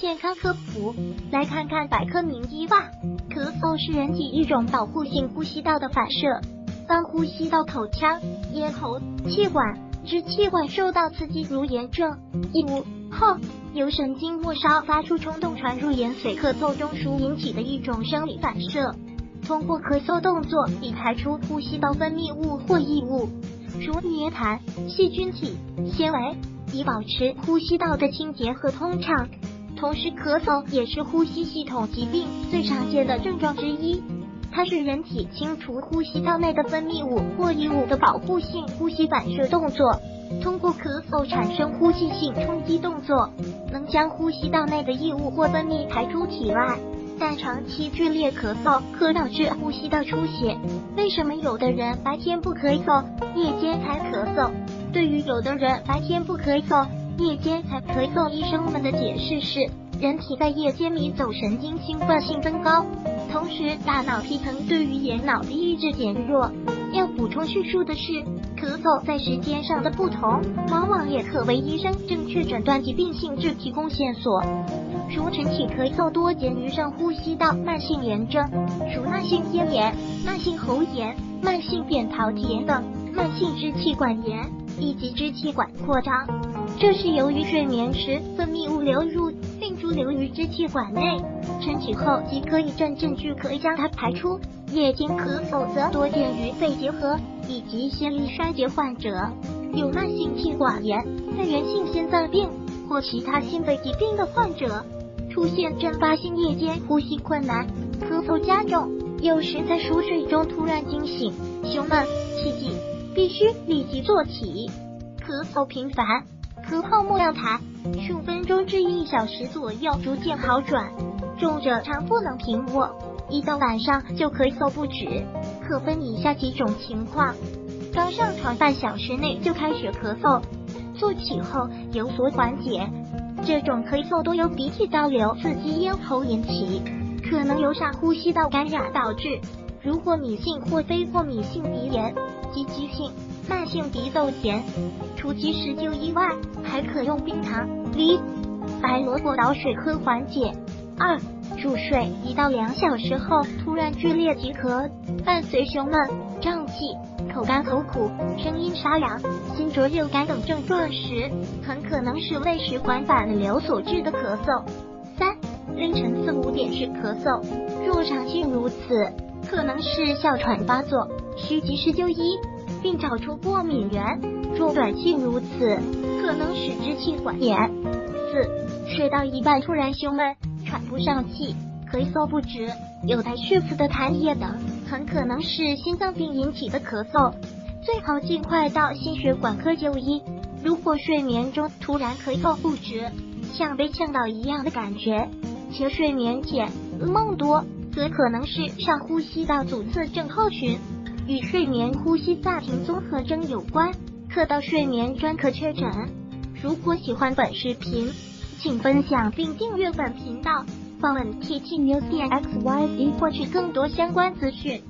健康科普，来看看百科名医吧。咳嗽是人体一种保护性呼吸道的反射，当呼吸道口腔、咽喉、气管、支气管受到刺激，如炎症、异物后，由神经末梢发出冲动传入延髓咳嗽中枢引起的一种生理反射，通过咳嗽动作以排出呼吸道分泌物或异物，如黏痰、细菌体、纤维，以保持呼吸道的清洁和通畅。同时，咳嗽也是呼吸系统疾病最常见的症状之一。它是人体清除呼吸道内的分泌物或异物的保护性呼吸反射动作。通过咳嗽产生呼吸性冲击动作，能将呼吸道内的异物或分泌排出体外。但长期剧烈咳嗽可导致呼吸道出血。为什么有的人白天不咳嗽，夜间才咳嗽？对于有的人白天不咳嗽，夜间才咳嗽，医生们的解释是，人体在夜间迷走神经兴奋性增高，同时大脑皮层对于眼脑的抑制减弱。要补充叙述的是，咳嗽在时间上的不同，往往也可为医生正确诊断疾病性质提供线索。如晨起咳嗽多见于上呼吸道慢性炎症，如慢性咽炎、慢性喉炎、慢性扁桃体炎等，慢性支气管炎以及支气管扩张。这是由于睡眠时分泌物流入并驻留于支气管内，晨起后即可以阵阵剧可以将它排出。夜间咳嗽则多见于肺结核以及心力衰竭患者，有慢性气管炎、肺源性心脏病或其他心肺疾病的患者，出现阵发性夜间呼吸困难、咳嗽加重，有时在熟睡中突然惊醒、胸闷、气急，必须立即坐起。咳嗽频繁，咳泡沫量痰，15分钟至1小时左右逐渐好转，重者常不能平卧，一到晚上就咳嗽不止。可分以下几种情况：刚上床半小时内就开始咳嗽，坐起后有所缓解。这种咳嗽多由鼻涕倒流刺激咽喉引起，可能由上呼吸道感染导致，如过敏性或非过敏性鼻炎及急性、慢性鼻窦炎。除及时就医外，还可用冰糖、梨、白萝卜捣水喝缓解。2. 入睡1到2小时后突然剧烈急咳，伴随胸闷、胀气、口干口苦、声音沙哑、心灼热感等症状时，很可能是胃食管反流所致的咳嗽。3. 凌晨4、5点时咳嗽，若长期如此，可能是哮喘发作，需及时就医，并找出过敏源；若短期如此，可能是支气管炎。4. 睡到一半突然胸闷、喘不上气、咳嗽不止、有带血丝的痰液等，很可能是心脏病引起的咳嗽，最好尽快到心血管科就医。如果睡眠中突然咳嗽不止，像被呛到一样的感觉，且睡眠浅、梦多，则可能是上呼吸道阻塞症候群，与睡眠呼吸暂停综合征有关，可到睡眠专科确诊。如果喜欢本视频，请分享并订阅本频道，访问 TT News XYZ 获取更多相关资讯。